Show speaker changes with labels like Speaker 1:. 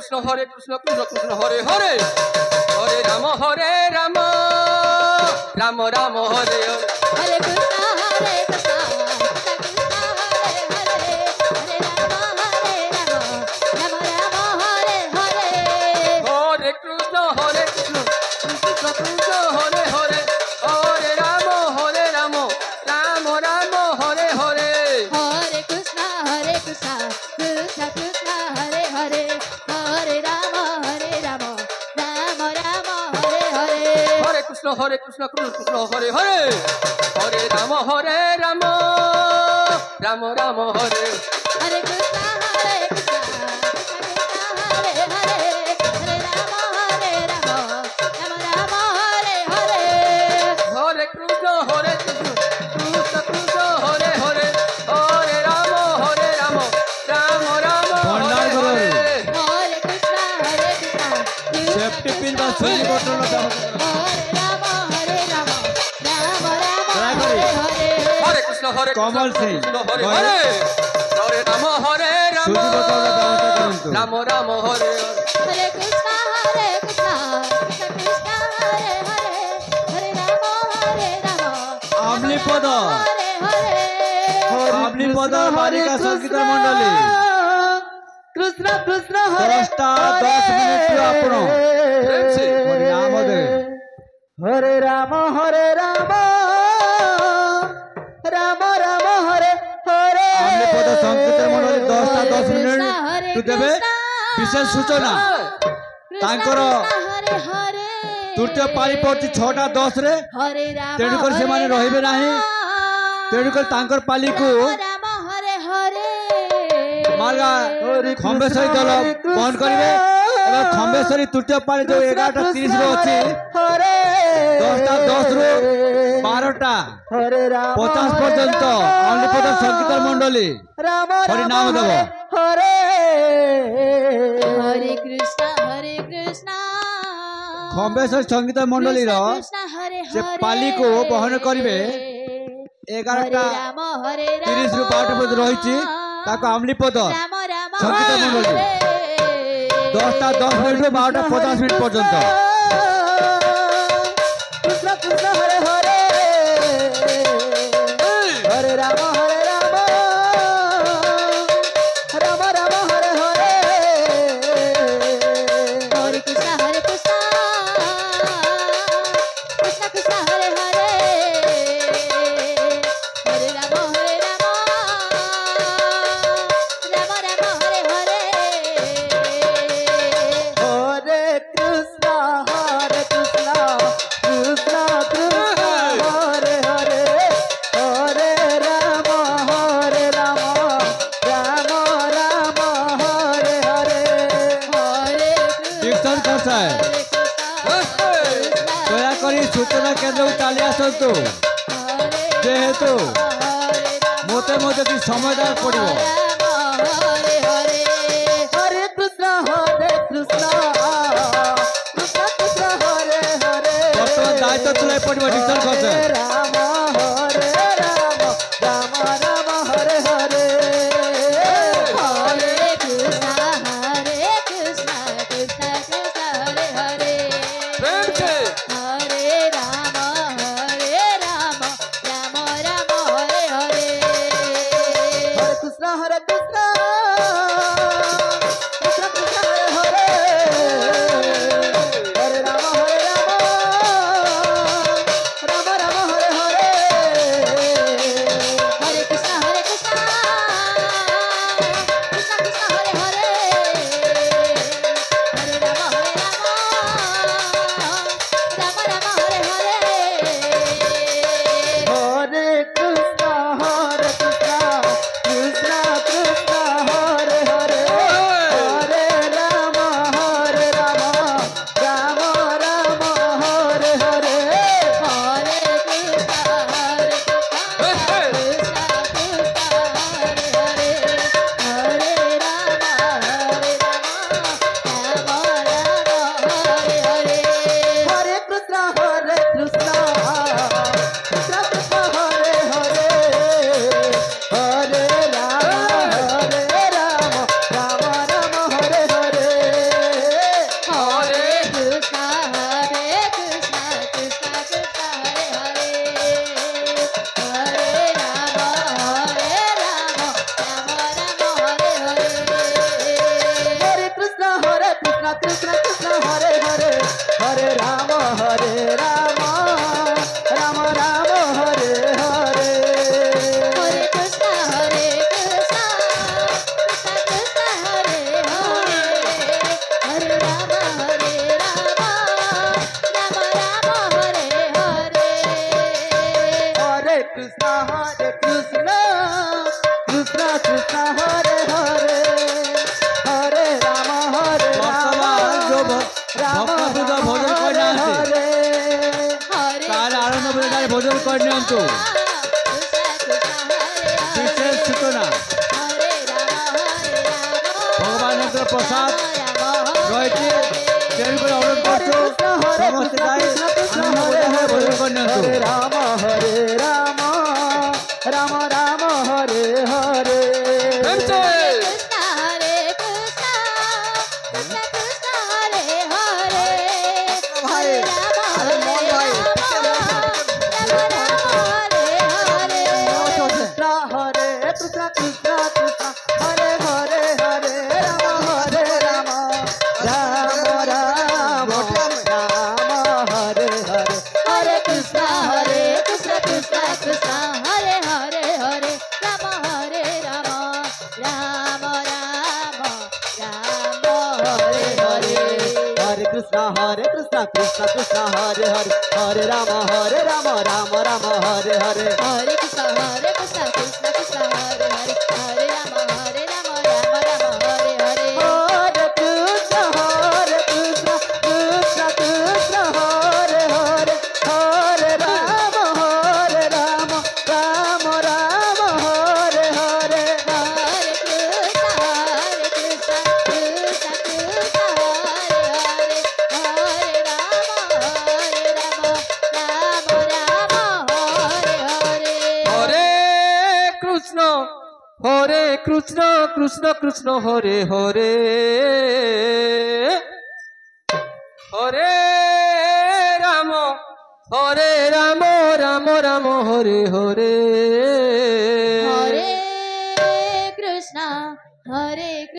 Speaker 1: কৃষ্ণ কৃষ্ণ কৃষ্ণ হরে হরে হরে রাম রাম রাম হরে
Speaker 2: হরে কৃষ্ণ হরে কৃষ্ণ
Speaker 1: हरे कृष्ण हरे हरे हरे राम राम राम हरे
Speaker 2: हरे कृष्ण हरे कृष्ण हरे हरे हरे राम राम राम हरे हरे
Speaker 1: हरे कृष्ण हरे कृष्ण कृष्ण हरे हरे हरे राम राम राम हरे
Speaker 2: हरे कृष्ण हरे Krishna
Speaker 3: safety pin बस सुई button दबाओ
Speaker 1: हरे
Speaker 3: कमल सिंह
Speaker 1: हरे हरे हरे राम राम राम हरे
Speaker 2: हरे कृष्ण कृष्ण हरे हरे हरे राम
Speaker 3: आमली पद
Speaker 2: हरे हरे
Speaker 3: आमली पद बालिका संगीत मंडली
Speaker 4: कृष्ण कृष्ण हरे
Speaker 3: 10 मिनिट आपण हरे नाम दे
Speaker 4: हरे राम राम राम हरे हरे
Speaker 3: आमली पद संगीत मंडली 10 मिनिट तू देबे विशेष सूचना तांकर तृतीय पारी पड़ती 6:10 रे तेणुकर से माने रहिबे नाही तेणुकर तांकर पाली को मार्गा खंबेश्वरी दल बंद करिवे और खंबेश्वरी तृतीय पाली जो 11:30 रे अछि 10:10 रो 12:50 पर्यंत अमलीपद संगीत मंडली हरि नाम देव
Speaker 2: हरे कृष्ण
Speaker 3: खंबेश्वर संगीत मंडली रो से पाली को बहन करिवे 11:30 रु 12 रही आमलीपद संगीत मंडली 10:10 मिनिट 12:50 मिनिट पर्यंत
Speaker 4: कृष्ण कृष्ण हरे हरे हरे राम राम राम हरे हरे
Speaker 2: हरे कृष्ण कृष्ण कृष्ण हरे हरे हरे राम राम राम हरे हरे
Speaker 4: हरे कृष्ण कृष्ण कृष्ण हरे हरे हरे राम राम राम हरे हरे
Speaker 3: कीर्तन करता है दया करी सूचना केंद्र को चली आसतु जेहेतु मते मते समय देवा पड़ो
Speaker 4: हरे कृष्ण कृष्ण कृष्ण कृष्ण हरे हरे
Speaker 3: बर्तमान दायित्व तुलाई पड़ो कीर्तन करते
Speaker 4: राम राम राम हरे हरे
Speaker 2: हरे कृष्ण कृष्ण कृष्ण हरे हरे
Speaker 1: प्रेम से
Speaker 2: हरे राम राम राम हरे हरे
Speaker 4: हरे कृष्ण कृष्ण कृष्ण हरे हरे हरे राम राम राम हरे हरे
Speaker 2: हरे कृष्ण कृष्ण कृष्ण हरे हरे हरे राम राम राम हरे हरे
Speaker 4: हरे कृष्ण कृष्ण कृष्ण কৃষ্ণ হরে হরে হরে রাম হরে
Speaker 3: বর্তমান যে
Speaker 4: রাম
Speaker 3: ভক্তবৃন্দ ভোজন করে
Speaker 4: হরে
Speaker 3: আছে
Speaker 2: হরে
Speaker 3: তাহলে আনন্দ করে তারা ভোজন করে নিয়ন্তু বিশেষ সূচনা ভগবানের প্রসাদ রয়েছে তেমনি করে অনুরোধ করছো সমস্ত গায়ে আনন্দ করে ভোজন করে নিয়ন্তু
Speaker 4: হরে রাম রাম রাম হরে হরে
Speaker 1: Ramse!
Speaker 4: কৃষ্ণ হরে Krishna Krishna Krishna Hare Hare Hare Ram Ram Ram Hare Hare
Speaker 2: Hare Krishna, Krishna Krishna, Hare Hare Hare, Rama Hare Rama, Rama Rama, Rama Hare Hare.
Speaker 4: হরে Krishna Krishna Krishna Hare Hare Hare Ram Ram Ram Hare Hare
Speaker 2: Hare Krishna, Krishna Krishna, Hare Hare, Hare Rama, Rama Rama, Hare Hare.
Speaker 4: হরে Krishna Krishna Krishna Hare Hare Hare Ram Ram Ram Hare Hare
Speaker 2: Hare Krishna, Krishna Krishna, Hare Hare, Hare Rama, Rama Rama, Hare Hare.
Speaker 1: Hare Krishna, Krishna Krishna, Hare Hare. Hare Rama, Rama Rama, Hare Hare.
Speaker 2: Hare Krishna, Hare